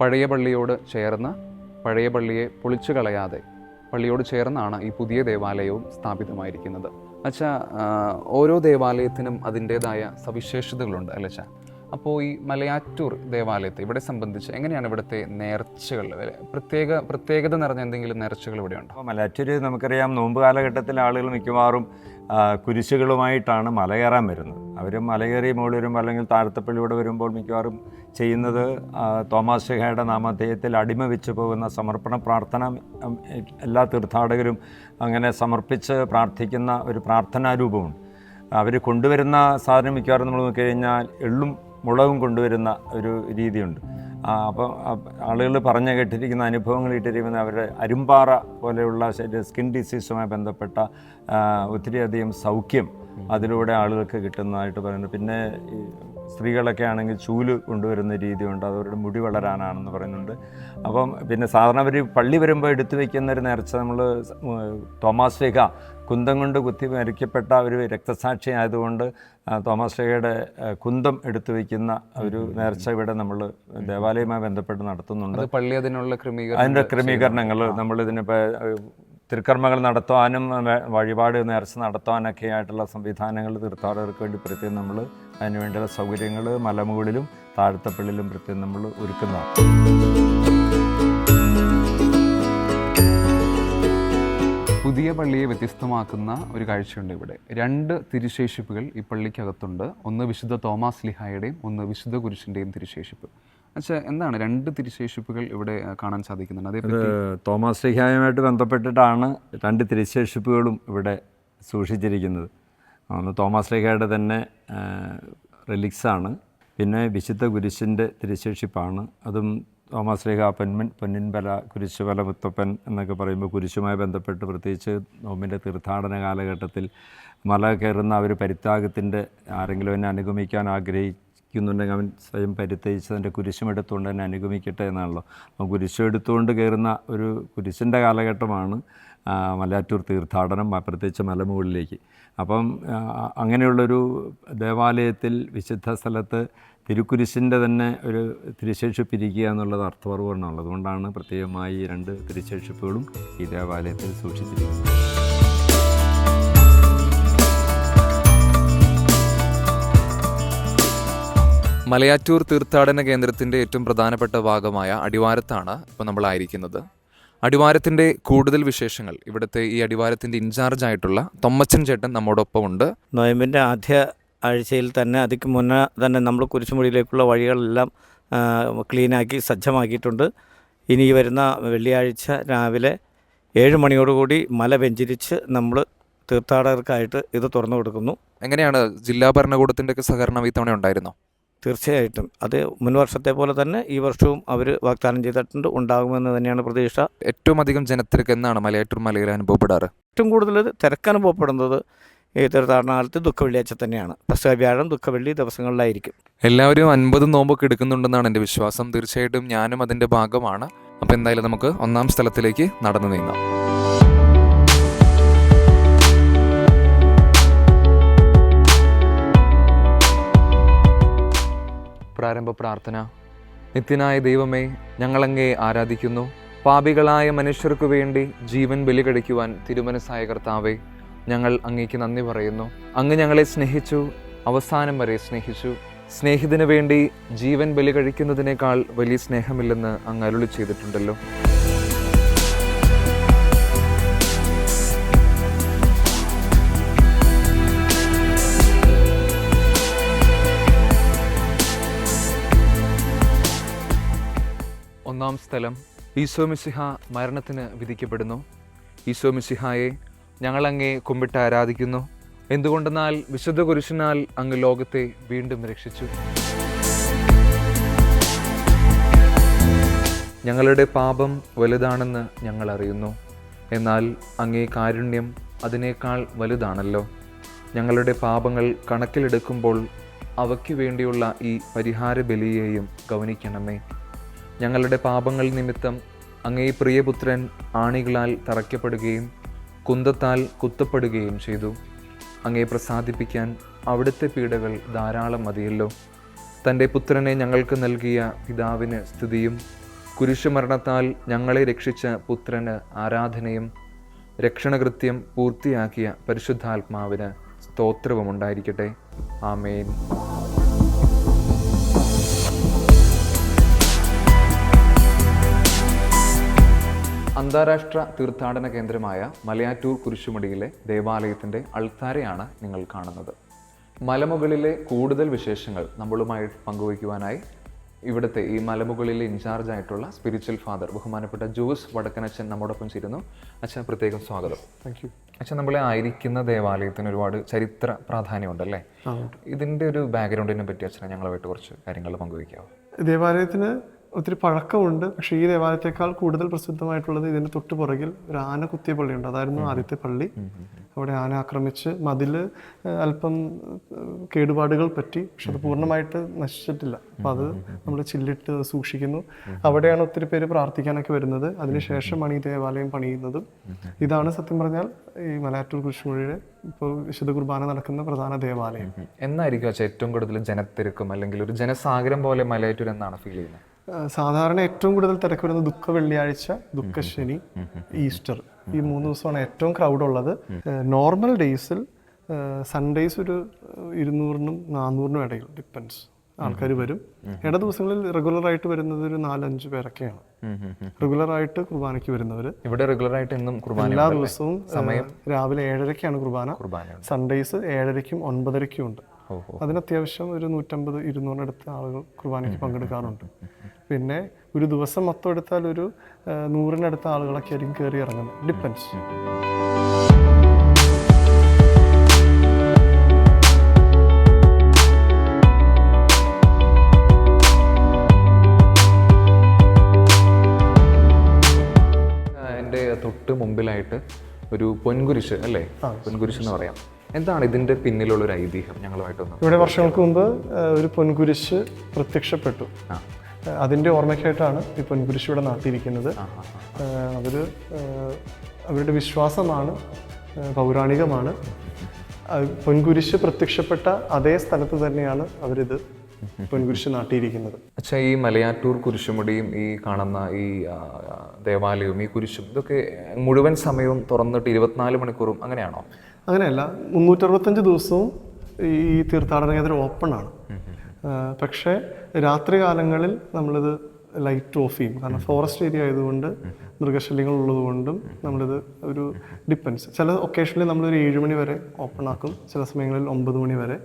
പഴയ പള്ളിയോട് ചേർന്ന്, പഴയ പള്ളിയെ പൊളിച്ചു കളയാതെ പള്ളിയോട് ചേർന്നാണ് ഈ പുതിയ ദേവാലയവും സ്ഥാപിതമായിരിക്കുന്നത്. അച്ഛാ, ഓരോ ദേവാലയത്തിനും അതിൻ്റേതായ സവിശേഷതകളുണ്ട് അല്ലേ അച്ഛാ? അപ്പോൾ ഈ മലയാറ്റൂർ ദേവാലയത്തെ ഇവിടെ സംബന്ധിച്ച് എങ്ങനെയാണ് ഇവിടുത്തെ നേർച്ചകൾ, പ്രത്യേകത നിറഞ്ഞ എന്തെങ്കിലും നേർച്ചകൾ ഇവിടെയുണ്ടോ? അപ്പോൾ മലയാറ്റൂർ നമുക്കറിയാം, നോമ്പ് കാലഘട്ടത്തിൽ ആളുകൾ മിക്കവാറും കുരിശുകളുമായിട്ടാണ് മല കയറാൻ വരുന്നത്. അവർ മല കയറി മുകളിൽ വരുമ്പോൾ അല്ലെങ്കിൽ താഴത്തപ്പള്ളിയോടെ വരുമ്പോൾ മിക്കവാറും ചെയ്യുന്നത് തോമാസ് ശ്ലീഹായുടെ നാമധേയത്തിൽ അടിമ വെച്ച് പോകുന്ന സമർപ്പണ പ്രാർത്ഥന എല്ലാ തീർത്ഥാടകരും അങ്ങനെ സമർപ്പിച്ച് പ്രാർത്ഥിക്കുന്ന ഒരു പ്രാർത്ഥനാ രൂപമുണ്ട്. അവർ കൊണ്ടുവരുന്ന സാധനം മിക്കവാറും നമ്മൾ നോക്കിക്കഴിഞ്ഞാൽ എള്ളും മുളകും കൊണ്ടുവരുന്ന ഒരു രീതിയുണ്ട്. അപ്പോൾ ആളുകൾ പറഞ്ഞു കേട്ടിരിക്കുന്ന അനുഭവങ്ങൾ ഇട്ടിരിക്കുന്ന അവരുടെ അരുമ്പാറ പോലെയുള്ള സ്കിൻ ഡിസീസുമായി ബന്ധപ്പെട്ട ഒത്തിരിയധികം സൗഖ്യം അതിലൂടെ ആളുകൾക്ക് കിട്ടുന്നതായിട്ട് പറയുന്നു. പിന്നെ സ്ത്രീകളൊക്കെ ആണെങ്കിൽ ചൂല് കൊണ്ടുവരുന്ന രീതിയുണ്ട്, അതവരുടെ മുടി വളരാനാണെന്ന് പറയുന്നുണ്ട്. അപ്പം പിന്നെ സാധാരണ അവർ പള്ളി വരുമ്പോൾ എടുത്തു വയ്ക്കുന്നൊരു നേർച്ച, നമ്മൾ തോമാസ് ശ്ലീഹ കുന്തം കൊണ്ട് കുത്തി മരിക്കപ്പെട്ട ഒരു രക്തസാക്ഷി ആയതുകൊണ്ട് തോമാസ് ശ്ലീഹയുടെ കുന്തം എടുത്തു വയ്ക്കുന്ന ഒരു നേർച്ച ഇവിടെ നമ്മൾ ദേവാലയവുമായി ബന്ധപ്പെട്ട് നടത്തുന്നുണ്ട്. പള്ളി അതിൻ്റെ ക്രമീകരണങ്ങൾ നമ്മളിതിനിപ്പോൾ തിരുക്കർമ്മങ്ങൾ നടത്തുവാനും വഴിപാട് നേർച്ച നടത്തുവാനൊക്കെ ആയിട്ടുള്ള സംവിധാനങ്ങൾ തീർത്ഥാടകർക്ക് വേണ്ടി പ്രത്യേകം നമ്മൾ അതിനുവേണ്ടിയുള്ള സൗകര്യങ്ങൾ മലമുകളിലും താഴത്തപ്പള്ളിയിലും പ്രത്യേകം നമ്മൾ ഒരുക്കുന്നതാണ്. പുതിയ പള്ളിയെ വ്യത്യസ്തമാക്കുന്ന ഒരു കാഴ്ചയുണ്ട് ഇവിടെ. 2 തിരുശേഷിപ്പുകൾ ഈ പള്ളിക്കകത്തുണ്ട്. ഒന്ന് വിശുദ്ധ തോമാസ് ശ്ലീഹായുടെയും ഒന്ന് വിശുദ്ധ കുരിശിൻ്റെയും തിരുശേഷിപ്പ്. അച്ഛാ, എന്താണ് 2 തിരുശേഷിപ്പുകൾ ഇവിടെ കാണാൻ സാധിക്കുന്നുണ്ട്? അതേപറ്റി തോമാസ് ശ്ലീഹായുമായിട്ട് ബന്ധപ്പെട്ടിട്ടാണ് 2 തിരുശേഷിപ്പുകളും ഇവിടെ സൂക്ഷിച്ചിരിക്കുന്നത്. ഒന്ന് തോമസ് ലീഗയുടെ തന്നെ റിലിക്സാണ്. പിന്നെ വിശുദ്ധ കുരിശിൻ്റെ തിരുശേഷിപ്പാണ്. അതും തോമസ് ലീഗ പൊന്നിൻപല കുരിശുപല മുത്തപ്പൻ എന്നൊക്കെ പറയുമ്പോൾ കുരിശുമായി ബന്ധപ്പെട്ട് പ്രത്യേകിച്ച് നോമ്പിൻ്റെ തീർത്ഥാടന കാലഘട്ടത്തിൽ മല കയറുന്ന ഒരു പരിത്യാഗത്തിൻ്റെ ആരെങ്കിലും എന്നെ അനുഗമിക്കാൻ ആഗ്രഹിക്കുന്നുണ്ടെങ്കിൽ അവൻ സ്വയം പരിത്യജിച്ച് അതിൻ്റെ കുരിശുമെടുത്തുകൊണ്ട് തന്നെ അനുഗമിക്കട്ടെ എന്നാണല്ലോ. അപ്പോൾ കുരിശെടുത്തുകൊണ്ട് കയറുന്ന ഒരു കുരിശിൻ്റെ കാലഘട്ടമാണ് മലയാറ്റൂർ തീർത്ഥാടനം, പ്രത്യേകിച്ച് മലമുകളിലേക്ക്. അപ്പം അങ്ങനെയുള്ളൊരു ദേവാലയത്തിൽ വിശുദ്ധ സ്ഥലത്ത് തിരുക്കുരിശിൻ്റെ തന്നെ ഒരു തിരുശേഷിപ്പിരിക്കുക എന്നുള്ളത് അർത്ഥപൂർവ്വമാണ്. അതുകൊണ്ടാണ് പ്രത്യേകമായി ഈ 2 തിരുശേഷിപ്പുകളും ഈ ദേവാലയത്തിൽ സൂക്ഷിച്ചിരിക്കുന്നത്. മലയാറ്റൂർ തീർത്ഥാടന കേന്ദ്രത്തിൻ്റെ ഏറ്റവും പ്രധാനപ്പെട്ട ഭാഗമായ അടിവാരത്താണ് ഇപ്പോൾ നമ്മളായിരിക്കുന്നത്. അടിവാരത്തിൻ്റെ കൂടുതൽ വിശേഷങ്ങൾ ഇവിടുത്തെ ഈ അടിവാരത്തിൻ്റെ ഇൻചാർജ് ആയിട്ടുള്ള തൊമ്മച്ചൻ ചേട്ടൻ നമ്മോടൊപ്പം ഉണ്ട്. നോയമ്പിൻ്റെ ആദ്യ ആഴ്ചയിൽ തന്നെ അതിക്ക് മുന്നേ തന്നെ നമ്മൾ കുരിശുമുടിയിലേക്കുള്ള വഴികളെല്ലാം ക്ലീനാക്കി സജ്ജമാക്കിയിട്ടുണ്ട്. ഇനി വരുന്ന വെള്ളിയാഴ്ച രാവിലെ 7 മണിയോടുകൂടി മല വെഞ്ചരിച്ച് നമ്മൾ തീർത്ഥാടകർക്കായിട്ട് ഇത് തുറന്നു കൊടുക്കുന്നു. എങ്ങനെയാണ് ജില്ലാ ഭരണകൂടത്തിൻ്റെ ഒക്കെ സഹകരണം ഈ തവണ ഉണ്ടായിരുന്നോ? തീർച്ചയായിട്ടും അത് മുൻ വർഷത്തെ പോലെ തന്നെ ഈ വർഷവും അവർ വാഗ്ദാനം ചെയ്തിട്ടുണ്ട്, ഉണ്ടാകുമെന്ന് തന്നെയാണ് പ്രതീക്ഷ. ഏറ്റവും അധികം ജനത്തിരക്ക് എന്നാണ് മലയാറ്റൂർ മലയിൽ അനുഭവപ്പെടാറ്? ഏറ്റവും കൂടുതൽ തിരക്ക് അനുഭവപ്പെടുന്നത് ഈ തീർത്ഥാടന കാലത്ത് ദുഃഖവെള്ളിയാഴ്ച തന്നെയാണ്. പെസഹ വ്യാഴം ദുഃഖവെള്ളി ദിവസങ്ങളിലായിരിക്കും. എല്ലാവരും 50 നോമ്പൊക്കെ എടുക്കുന്നുണ്ടെന്നാണ് എൻ്റെ വിശ്വാസം. തീർച്ചയായിട്ടും ഞാനും അതിൻ്റെ ഭാഗമാണ്. അപ്പോൾ എന്തായാലും നമുക്ക് 1-ാം സ്ഥലത്തിലേക്ക് നടന്നു നീങ്ങാം. പ്രാരംഭ പ്രാർത്ഥന. നിത്യനായ ദൈവമേ, ഞങ്ങളങ്ങേ ആരാധിക്കുന്നു. പാപികളായ മനുഷ്യർക്കു വേണ്ടി ജീവൻ ബലി കഴിക്കുവാൻ തിരുമനസ്സായ കർത്താവേ, ഞങ്ങൾ അങ്ങേക്ക് നന്ദി പറയുന്നു. അങ്ങ് ഞങ്ങളെ സ്നേഹിച്ചു, അവസാനം വരെ സ്നേഹിച്ചു. സ്നേഹിതന് വേണ്ടി ജീവൻ ബലി കഴിക്കുന്നതിനേക്കാൾ വലിയ സ്നേഹമില്ലെന്ന് അങ്ങ് അരുളി ചെയ്തിട്ടുണ്ടല്ലോ. ഒന്നാം സ്ഥലം. ഈശോ മിശിഹ മരണത്തിന് വിധിക്കപ്പെടുന്നു. ഈശോ മിശിഹായെ ഞങ്ങളങ്ങേ കുമ്പിട്ട് ആരാധിക്കുന്നു. എന്തുകൊണ്ടെന്നാൽ വിശുദ്ധ കുരിശിനാൽ അങ്ങ് ലോകത്തെ വീണ്ടും രക്ഷിച്ചു. ഞങ്ങളുടെ പാപം വലുതാണെന്ന് ഞങ്ങൾ അറിയുന്നു. എന്നാൽ അങ്ങേ കാരുണ്യം അതിനേക്കാൾ വലുതാണല്ലോ. ഞങ്ങളുടെ പാപങ്ങൾ കണക്കിലെടുക്കുമ്പോൾ അവയ്ക്ക് വേണ്ടിയുള്ള ഈ പരിഹാര ബലിയെയും ഗൗനിക്കണമേ. ഞങ്ങളുടെ പാപങ്ങൾ നിമിത്തം അങ്ങേ പ്രിയപുത്രൻ ആണികളാൽ തറയ്ക്കപ്പെടുകയും കുന്തത്താൽ കുത്തപ്പെടുകയും ചെയ്തു. അങ്ങേ പ്രസാദിപ്പിക്കാൻ അവിടുത്തെ പീഡകൾ ധാരാളം മതിയല്ലോ. തൻ്റെ പുത്രനെ ഞങ്ങൾക്ക് നൽകിയ പിതാവിന് സ്തുതിയും കുരിശുമരണത്താൽ ഞങ്ങളെ രക്ഷിച്ച പുത്രന് ആരാധനയും രക്ഷണകൃത്യം പൂർത്തിയാക്കിയ പരിശുദ്ധാത്മാവിന് സ്തോത്രവും ഉണ്ടായിരിക്കട്ടെ. ആമേൻ. അന്താരാഷ്ട്ര തീർത്ഥാടന കേന്ദ്രമായ മലയാറ്റൂർ കുരിശുമുടിയിലെ ദേവാലയത്തിൻ്റെ അൾത്താരയാണ് നിങ്ങൾ കാണുന്നത്. മലമുകളിലെ കൂടുതൽ വിശേഷങ്ങൾ നമ്മളുമായി പങ്കുവയ്ക്കുവാനായി ഇവിടുത്തെ ഈ മലമുകളിലെ ഇൻചാർജായിട്ടുള്ള സ്പിരിച്വൽ ഫാദർ ബഹുമാനപ്പെട്ട ജോസ് വടക്കനച്ഛൻ നമ്മോടൊപ്പം ചേരുന്നു. അച്ഛൻ പ്രത്യേകം സ്വാഗതം. Thank you. അച്ഛൻ, നമ്മളെ ആയിരിക്കുന്ന ദേവാലയത്തിന് ഒരുപാട് ചരിത്ര പ്രാധാന്യമുണ്ടല്ലേ? ഇതിൻ്റെ ഒരു ബാക്ക്ഗ്രൗണ്ടിനെ പറ്റി അച്ഛനെ ഞങ്ങളുമായിട്ട് കുറച്ച് കാര്യങ്ങൾ പങ്കുവയ്ക്കാമോ? ദേവാലയത്തിന് ഒത്തിരി പഴക്കമുണ്ട്. പക്ഷേ ഈ ദേവാലയത്തെക്കാൾ കൂടുതൽ പ്രസിദ്ധമായിട്ടുള്ളത് ഇതിൻ്റെ തൊട്ട് പുറകിൽ ഒരു ആന കുത്തിയ പള്ളിയുണ്ട്. അതായിരുന്നു ആദ്യത്തെ പള്ളി. അവിടെ ആന ആക്രമിച്ച് മതിൽ അല്പം കേടുപാടുകൾ പറ്റി, പക്ഷെ അത് പൂർണ്ണമായിട്ട് നശിച്ചിട്ടില്ല. അപ്പം അത് നമ്മൾ ചില്ലിട്ട് സൂക്ഷിക്കുന്നു. അവിടെയാണ് ഒത്തിരി പേര് പ്രാർത്ഥിക്കാനൊക്കെ വരുന്നത്. അതിനുശേഷമാണ് ഈ ദേവാലയം പണിയുന്നതും. ഇതാണ് സത്യം പറഞ്ഞാൽ ഈ മലയാറ്റൂർ കുരിശുമുടിയുടെ ഇപ്പോൾ വിശുദ്ധ കുർബാന നടക്കുന്ന പ്രധാന ദേവാലയം. എന്നായിരിക്കും അച്ഛൻ ഏറ്റവും കൂടുതൽ ജനത്തിരക്കും അല്ലെങ്കിൽ ഒരു ജനസാഗരം പോലെ മലയാറ്റൂർ എന്നാണ് ഫീൽ ചെയ്യുന്നത്? സാധാരണ ഏറ്റവും കൂടുതൽ തിരക്ക് വരുന്നത് ദുഃഖ വെള്ളിയാഴ്ച, ദുഃഖശനി, ഈസ്റ്റർ. ഈ 3 ദിവസമാണ് ഏറ്റവും ക്രൗഡ് ഉള്ളത്. നോർമൽ ഡേയ്സിൽ സൺഡേയ്സ് ഒരു 200-നും 400-നും ഇടയിൽ ഡിപ്പെൻസ് ആൾക്കാർ വരും. ഇട ദിവസങ്ങളിൽ റെഗുലറായിട്ട് വരുന്നത് ഒരു 4-5 പേരൊക്കെയാണ് റെഗുലറായിട്ട് കുർബാനയ്ക്ക് വരുന്നവർ. ഇവിടെ റെഗുലറായിട്ട് എന്നും കുർബാന എല്ലാ ദിവസവും സമയം രാവിലെ 7:30-ക്കാണ് കുർബാന. സൺഡേയ്സ് 7:30-ക്കും 9:30-ക്കും ഉണ്ട്. അതിന് അത്യാവശ്യം ഒരു 150-200 ആളുകൾ കുർബാനയ്ക്ക് പങ്കെടുക്കാറുണ്ട്. പിന്നെ ഒരു ദിവസം മൊത്തം എടുത്താൽ ഒരു 100-നടുത്ത ആളുകളൊക്കെ ആയിരിക്കും കയറി ഇറങ്ങുന്നത്. ഡിപ്പെൻസ്. ഒരു പൊൻകുരിശ് അല്ലേ, പൊൻകുരിശ് എന്ന് പറയാം. എന്താണ് ഇതിൻ്റെ പിന്നിലുള്ളൊരു ഐതിഹ്യം ഞങ്ങളുമായിട്ടൊന്ന്? ഇവിടെ വർഷങ്ങൾക്ക് മുമ്പ് ഒരു പൊൻകുരിശ് പ്രത്യക്ഷപ്പെട്ടു. അതിൻ്റെ ഓർമ്മയ്ക്കായിട്ടാണ് ഈ പൊൻകുരിശ് ഇവിടെ നാട്ടിയിരിക്കുന്നത്. അവരുടെ വിശ്വാസമാണ്, പൗരാണികമാണ്. പൊൻകുരിശ് പ്രത്യക്ഷപ്പെട്ട അതേ സ്ഥലത്ത് തന്നെയാണ് അവരിത് പൊൻകുരിശ് നാട്ടിയിരിക്കുന്നത്. അച്ഛാ, ഈ മലയാറ്റൂർ കുരിശുമുടിയും ഈ കാണുന്ന ഈ ദേവാലയവും ഈ കുരിശും ഇതൊക്കെ മുഴുവൻ സമയവും തുറന്നിട്ട് 24 മണിക്കൂറും അങ്ങനെയാണോ? അങ്ങനെയല്ല, 365 ദിവസവും ഈ തീർത്ഥാടന കേന്ദ്രം ഓപ്പൺ ആണ്. പക്ഷേ രാത്രി കാലങ്ങളിൽ നമ്മളിത് ലൈറ്റ് ഓഫ് ചെയ്യും. കാരണം ഫോറസ്റ്റ് ഏരിയ ആയതുകൊണ്ട് മൃഗശല്യങ്ങൾ ഉള്ളതുകൊണ്ടും നമ്മളിത് ഒരു ഡിപ്പെൻസ്. ചില ഒക്കേഷനിൽ നമ്മളൊരു 7 മണി വരെ ഓപ്പൺ ആക്കും, ചില സമയങ്ങളിൽ 9 മണി വരെ.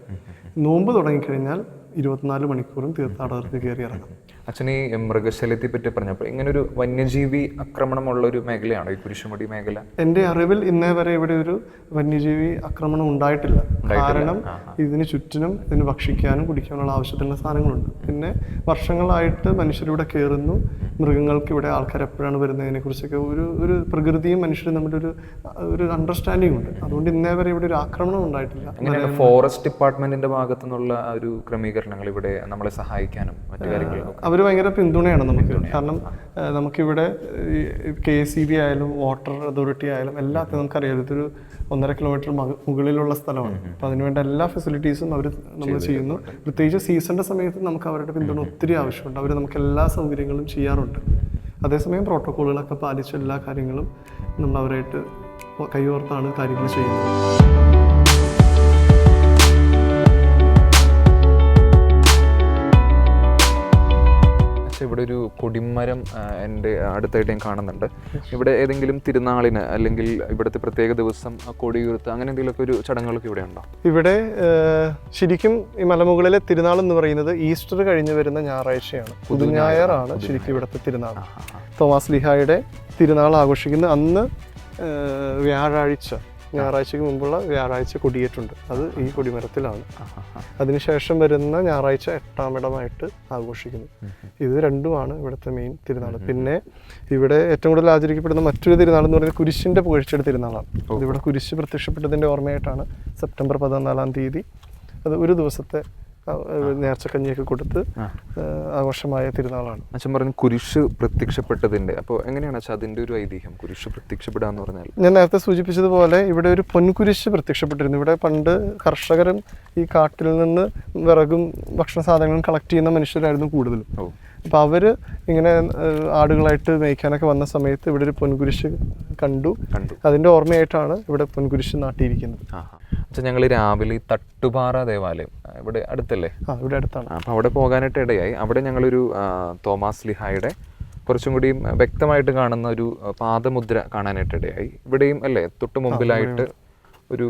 നോമ്പ് തുടങ്ങിക്കഴിഞ്ഞാൽ 24 മണിക്കൂറും തീർത്ഥാടകർക്ക് കയറി ഇറങ്ങാം. അച്ഛൻ ഈ മൃഗശല്യത്തെ പറ്റി പറഞ്ഞപ്പോൾ ഇങ്ങനെ ഒരു വന്യജീവി ആക്രമണമുള്ള ഒരു മേഖലയാണോ ഈ കുരിശുമുടി മേഖല? എൻ്റെ അറിവിൽ ഇന്നേ വരെ ഇവിടെ ഒരു വന്യജീവി ആക്രമണം ഉണ്ടായിട്ടില്ല. കാരണം ഇതിന് ചുറ്റിനും ഇതിന് ഭക്ഷിക്കാനും കുടിക്കാനുള്ള ആവശ്യത്തിനുള്ള സാധനങ്ങളുണ്ട്. പിന്നെ വർഷങ്ങളായിട്ട് മനുഷ്യരിവിടെ കയറുന്നു. മൃഗങ്ങൾക്ക് ഇവിടെ ആൾക്കാർ എപ്പോഴാണ് വരുന്നതിനെ കുറിച്ചൊക്കെ ഒരു പ്രകൃതിയും മനുഷ്യരും തമ്മിൽ ഒരു അണ്ടർസ്റ്റാൻഡിംഗ് ഉണ്ട്. അതുകൊണ്ട് ഇന്നേ വരെ ഇവിടെ ഒരു ആക്രമണം ഉണ്ടായിട്ടില്ല. ഫോറസ്റ്റ് ഡിപ്പാർട്ട്മെന്റിന്റെ ഭാഗത്തു നിന്നുള്ള ഒരു ക്രമീകരണങ്ങൾ ഇവിടെ നമ്മളെ സഹായിക്കാനും മറ്റു കാര്യങ്ങളും അവർ ഭയങ്കര പിന്തുണയാണ് നമുക്ക്. കാരണം നമുക്കിവിടെ KSEB ആയാലും വാട്ടർ അതോറിറ്റി ആയാലും എല്ലാത്തിനും നമുക്കറിയാം ഇതൊരു 1.5 കിലോമീറ്റർ മുകളിലുള്ള സ്ഥലമാണ്. അപ്പോൾ അതിനുവേണ്ട എല്ലാ ഫെസിലിറ്റീസും നമ്മൾ ചെയ്യുന്നു. പ്രത്യേകിച്ച് സീസണിൻ്റെ സമയത്ത് നമുക്ക് അവരുടെ പിന്തുണ ഒത്തിരി ആവശ്യമുണ്ട്. അവർ നമുക്ക് എല്ലാ സൗകര്യങ്ങളും ചെയ്യാറുണ്ട്. അതേസമയം പ്രോട്ടോക്കോളുകളൊക്കെ പാലിച്ച എല്ലാ കാര്യങ്ങളും നമ്മൾ അവരായിട്ട് കൈകോർത്താണ് കാര്യങ്ങൾ ചെയ്യുന്നത്. ഇവിടെ ഒരു കൊടിമരം എൻ്റെ അടുത്തായിട്ട് ഞാൻ കാണുന്നുണ്ട്. ഇവിടെ ഏതെങ്കിലും തിരുനാളിന് അല്ലെങ്കിൽ ഇവിടുത്തെ പ്രത്യേക ദിവസം കൊടിയുയർത്ത് അങ്ങനെ എന്തെങ്കിലുമൊക്കെ ഒരു ചടങ്ങുകളൊക്കെ ഇവിടെ ഉണ്ടോ? ഇവിടെ ശരിക്കും ഈ മലമുകളിലെ തിരുനാൾ എന്ന് പറയുന്നത് ഈസ്റ്റർ കഴിഞ്ഞ് വരുന്ന ഞായറാഴ്ചയാണ്. പുതുഞായറാണ് ശരിക്കും ഇവിടുത്തെ തിരുനാൾ. തോമാസ് ലീഹായുടെ തിരുനാൾ ആഘോഷിക്കുന്ന അന്ന് ഞായറാഴ്ചയ്ക്ക് മുമ്പുള്ള വ്യാഴാഴ്ച കൊടിയേറ്റുണ്ട്. അത് ഈ കൊടിമരത്തിലാണ്. അതിനുശേഷം വരുന്ന ഞായറാഴ്ച 8ാം ഇടമായിട്ട് ആഘോഷിക്കുന്നു. ഇത് രണ്ടുമാണ് ഇവിടുത്തെ മെയിൻ തിരുനാൾ. പിന്നെ ഇവിടെ ഏറ്റവും കൂടുതൽ ആചരിക്കപ്പെടുന്ന മറ്റൊരു തിരുനാൾ എന്ന് പറയുന്നത് കുരിശിൻ്റെ പുകഴ്ചയുടെ തിരുനാളാണ്. ഇതിവിടെ കുരിശ് പ്രത്യക്ഷപ്പെട്ടതിൻ്റെ ഓർമ്മയായിട്ടാണ് സെപ്റ്റംബർ 14-ാം തീയതി അത് ഒരു ദിവസത്തെ നേർച്ചക്കഞ്ഞിയൊക്കെ കൊടുത്ത് ആഘോഷമായ തിരുനാളാണ്. അച്ഛൻ പറഞ്ഞു കുരിശ് പ്രത്യക്ഷപ്പെട്ടതിൻ്റെ. അപ്പോൾ എങ്ങനെയാണ് അച്ഛൻ അതിൻ്റെ ഒരു ഐതിഹ്യം, കുരിശ് പ്രത്യക്ഷപ്പെടുക എന്ന് പറഞ്ഞാൽ? ഞാൻ നേരത്തെ സൂചിപ്പിച്ചതുപോലെ ഇവിടെ ഒരു പൊൻകുരിശ് പ്രത്യക്ഷപ്പെട്ടിരുന്നു. ഇവിടെ പണ്ട് കർഷകരും ഈ കാട്ടിൽ നിന്ന് വിറകും ഭക്ഷണ സാധനങ്ങളും കളക്ട് ചെയ്യുന്ന മനുഷ്യരായിരുന്നു കൂടുതലും. അപ്പോൾ അവർ ഇങ്ങനെ ആടുകളായിട്ട് മേയ്ക്കാനൊക്കെ വന്ന സമയത്ത് ഇവിടെ ഒരു പൊൻകുരിശ് കണ്ടു. അതിൻ്റെ ഓർമ്മയായിട്ടാണ് ഇവിടെ പൊൻകുരിശ് നാട്ടിയിരിക്കുന്നത്. അച്ഛൻ ഞങ്ങൾ രാവിലെ തട്ടുപാറ ദേവാലയം ഇവിടെ അടുത്തല്ലേ? ഇവിടെ അടുത്താണ്. അപ്പോൾ അവിടെ പോകാനായിട്ട് ഇടയായി. അവിടെ ഞങ്ങളൊരു തോമാസ് ലീഹായുടെ കുറച്ചും കൂടിയും വ്യക്തമായിട്ട് കാണുന്ന ഒരു പാദമുദ്ര കാണാനായിട്ട് ഇടയായി. ഇവിടെയും അല്ലേ തൊട്ട് മുമ്പിലായിട്ട് ഒരു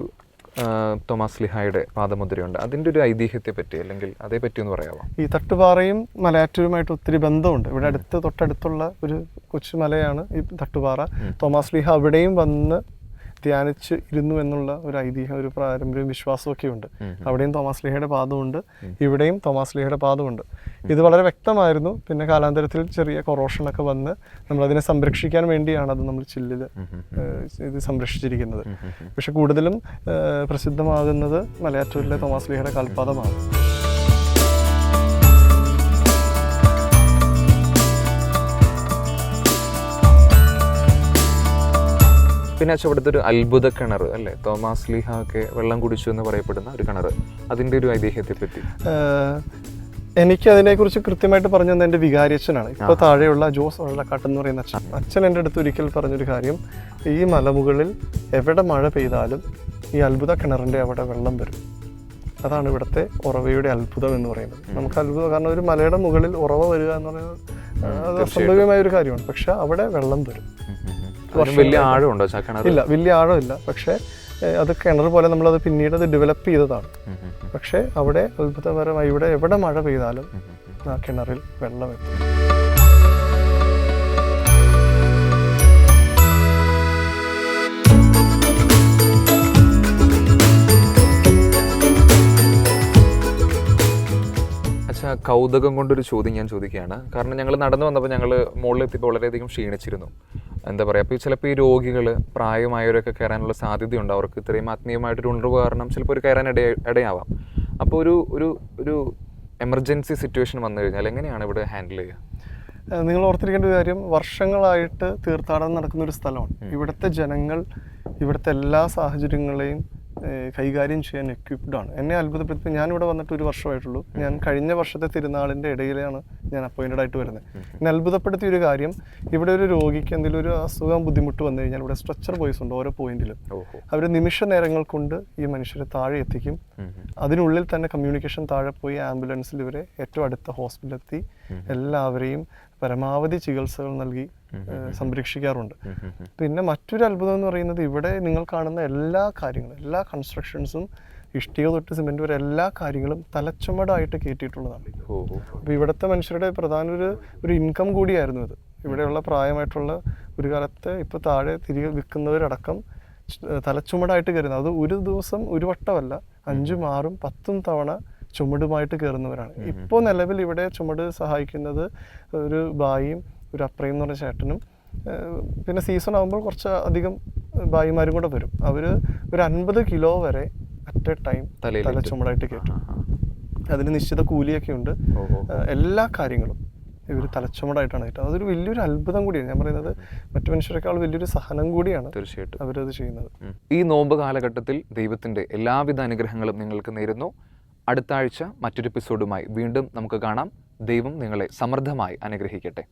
തോമാസ് ലീഹായുടെ പാദമുദ്രയുണ്ട്. അതിൻ്റെ ഒരു ഐതിഹ്യത്തെ പറ്റി അല്ലെങ്കിൽ അതേ പറ്റി ഒന്ന് പറയാമോ? ഈ തട്ടുപാറയും മലയാറ്റൂരുമായിട്ട് ഒത്തിരി ബന്ധമുണ്ട്. ഇവിടെ തൊട്ടടുത്തുള്ള ഒരു കൊച്ചുമലയാണ് ഈ തട്ടുപാറ. തോമാസ് ലീഹ അവിടെയും വന്ന് ധ്യാനിച്ച് ഇരുന്നു എന്നുള്ള ഒരു ഐതിഹ്യം, ഒരു പാരമ്പര്യം, വിശ്വാസമൊക്കെ ഉണ്ട്. അവിടെയും തോമാസ് ലീഹയുടെ പാദമുണ്ട്, ഇവിടെയും തോമാസ് ലീഹയുടെ പാദമുണ്ട്. ഇത് വളരെ വ്യക്തമായിരുന്നു. പിന്നെ കാലാന്തരത്തിൽ ചെറിയ കൊറോഷനൊക്കെ വന്ന് നമ്മളതിനെ സംരക്ഷിക്കാൻ വേണ്ടിയാണ് അത് നമ്മൾ ചില്ലിൽ ഇത് സംരക്ഷിച്ചിരിക്കുന്നത്. പക്ഷെ കൂടുതലും പ്രസിദ്ധമാകുന്നത് മലയാറ്റൂരിലെ തോമാസ് ലീഹയുടെ കാൽപാദമാണ്. പിന്നെ അച്ഛൻ ഇവിടുത്തെ ഒരു അത്ഭുത കിണർ അല്ലേ, തോമാസ് ലീഹ ഒക്കെ വെള്ളം കുടിച്ചു എന്ന് പറയപ്പെടുന്ന ഒരു കിണർ, അതിൻ്റെ ഒരു ഐതിഹ്യത്തെ പറ്റി? എനിക്ക് അതിനെക്കുറിച്ച് കൃത്യമായിട്ട് പറഞ്ഞു തന്നെ എൻ്റെ വികാരിയച്ഛനാണ്. ഇപ്പോൾ താഴെയുള്ള ജോസ് വെള്ളക്കാട്ട് എന്ന് പറയുന്ന അച്ഛൻ എൻ്റെ അടുത്ത് ഒരിക്കൽ പറഞ്ഞൊരു കാര്യം, ഈ മലമുകളിൽ എവിടെ മഴ പെയ്താലും ഈ അത്ഭുത കിണറിൻ്റെ അവിടെ വെള്ളം വരും. അതാണ് ഇവിടുത്തെ ഉറവയുടെ അത്ഭുതം എന്ന് പറയുന്നത്. നമുക്ക് അത്ഭുതം, കാരണം ഒരു മലയുടെ മുകളിൽ ഉറവ വരിക എന്ന് പറയുന്നത് അത് അസംഭവ്യമായ ഒരു കാര്യമാണ്. പക്ഷെ അവിടെ വെള്ളം വരും. വലിയ ആഴമുണ്ടോ കിണർ? ഇല്ല, വലിയ ആഴമില്ല. പക്ഷേ അത് കിണർ പോലെ നമ്മളത് പിന്നീട് അത് ഡെവലപ്പ് ചെയ്തതാണ്. പക്ഷേ അവിടെ അത്ഭുതപരമായി ഇവിടെ എവിടെ മഴ പെയ്താലും ആ കിണറിൽ വെള്ളം എത്തും. കൗതുകം കൊണ്ടൊരു ചോദ്യം ഞാൻ ചോദിക്കുകയാണ്. കാരണം ഞങ്ങൾ നടന്നു വന്നപ്പോൾ ഞങ്ങൾ മുകളിലെത്തിയപ്പോൾ വളരെയധികം ക്ഷീണിച്ചിരുന്നു. എന്താ പറയുക, അപ്പോൾ ചിലപ്പോൾ ഈ രോഗികൾ പ്രായമായവരൊക്കെ കയറാനുള്ള സാധ്യതയുണ്ട്. അവർക്ക് ഇത്രയും ആത്മീയമായിട്ടൊരു ഉണർവ് കാരണം ചിലപ്പോൾ ഒരു കയറാൻ ഇടയാവാം. അപ്പോൾ ഒരു എമർജൻസി സിറ്റുവേഷൻ വന്നു കഴിഞ്ഞാൽ എങ്ങനെയാണ് ഇവിടെ ഹാൻഡിൽ ചെയ്യുക? നിങ്ങൾ ഓർത്തിരിക്കേണ്ട ഒരു കാര്യം, വർഷങ്ങളായിട്ട് തീർത്ഥാടനം നടക്കുന്ന ഒരു സ്ഥലമാണ്. ഇവിടുത്തെ ജനങ്ങൾ ഇവിടുത്തെ എല്ലാ സാഹചര്യങ്ങളെയും കൈകാര്യം ചെയ്യാൻ എക്വിപ്ഡ് ആണ്. എന്നെ അത്ഭുതപ്പെടുത്തി, ഞാനിവിടെ വന്നിട്ട് 1 വർഷമായിട്ടുള്ളൂ. ഞാൻ കഴിഞ്ഞ വർഷത്തെ തിരുനാളിൻ്റെ ഇടയിലാണ് ഞാൻ അപ്പോയിൻറ്റഡ് ആയിട്ട് വരുന്നത്. എന്നെ അത്ഭുതപ്പെടുത്തിയ ഒരു കാര്യം, ഇവിടെ ഒരു രോഗിക്ക് എന്തെങ്കിലും ഒരു അസുഖം ബുദ്ധിമുട്ട് വന്നു കഴിഞ്ഞാൽ ഇവിടെ സ്ട്രെച്ചർ ബോയ്സ് ഉണ്ട് ഓരോ പോയിന്റിലും. അവർ നിമിഷ നേരങ്ങൾ കൊണ്ട് ഈ മനുഷ്യരെ താഴെ എത്തിക്കും. അതിനുള്ളിൽ തന്നെ കമ്മ്യൂണിക്കേഷൻ താഴെ പോയി ആംബുലൻസിൽ ഇവരെ ഏറ്റവും അടുത്ത ഹോസ്പിറ്റലിലെത്തി എല്ലാവരെയും പരമാവധി ചികിത്സകൾ നൽകി സംരക്ഷിക്കാറുണ്ട്. പിന്നെ മറ്റൊരു അത്ഭുതം എന്ന് പറയുന്നത്, ഇവിടെ നിങ്ങൾ കാണുന്ന എല്ലാ കാര്യങ്ങളും, എല്ലാ കൺസ്ട്രക്ഷൻസും ഇഷ്ടിക തൊട്ട് സിമെന്റ് വരെ എല്ലാ കാര്യങ്ങളും തലച്ചുമടായിട്ട് കയറ്റിയിട്ടുള്ളതാണ്. അപ്പോൾ ഇവിടുത്തെ മനുഷ്യരുടെ പ്രധാന ഒരു ഇൻകം കൂടിയായിരുന്നു ഇത്. ഇവിടെയുള്ള പ്രായമായിട്ടുള്ള ഒരു കാലത്ത് ഇപ്പോൾ താഴെ തിരികെ വിൽക്കുന്നവരടക്കം തലച്ചുമടായിട്ട് കയറുന്നത്. അത് ഒരു ദിവസം ഒരു വട്ടമല്ല, 5, 6, 10 തവണ ചുമടുമായിട്ട് കയറുന്നവരാണ്. ഇപ്പോൾ നിലവിൽ ഇവിടെ ചുമട് സഹായിക്കുന്നത് ഒരു ബായിയും ഒരു അപ്രയും എന്ന് പറഞ്ഞ ചേട്ടനും. പിന്നെ സീസൺ ആകുമ്പോൾ കുറച്ച് അധികം ബായിമാരും കൂടെ വരും. അവർ ഒരു 50 കിലോ വരെ അറ്റ് എ ടൈം തല ചുമടായിട്ട് കയറ്റും. അതിന് നിശ്ചിത കൂലിയൊക്കെ ഉണ്ട്. എല്ലാ കാര്യങ്ങളും ഇവർ തലച്ചുമടായിട്ടാണ് കയറ്റുന്നത്. അതൊരു വലിയൊരു അത്ഭുതം കൂടിയാണ്. ഞാൻ പറയുന്നത് മറ്റു മനുഷ്യരെക്കാൾ വലിയൊരു സഹനം കൂടിയാണ് തീർച്ചയായിട്ടും അവരത് ചെയ്യുന്നത്. ഈ നോമ്പ് കാലഘട്ടത്തിൽ ദൈവത്തിൻ്റെ എല്ലാവിധ അനുഗ്രഹങ്ങളും നിങ്ങൾക്ക് നേരുന്നു. അടുത്ത ആഴ്ച മറ്റൊരു എപ്പിസോഡുമായി വീണ്ടും നമുക്ക് കാണാം. ദൈവം നിങ്ങളെ സമൃദ്ധമായി അനുഗ്രഹിക്കട്ടെ.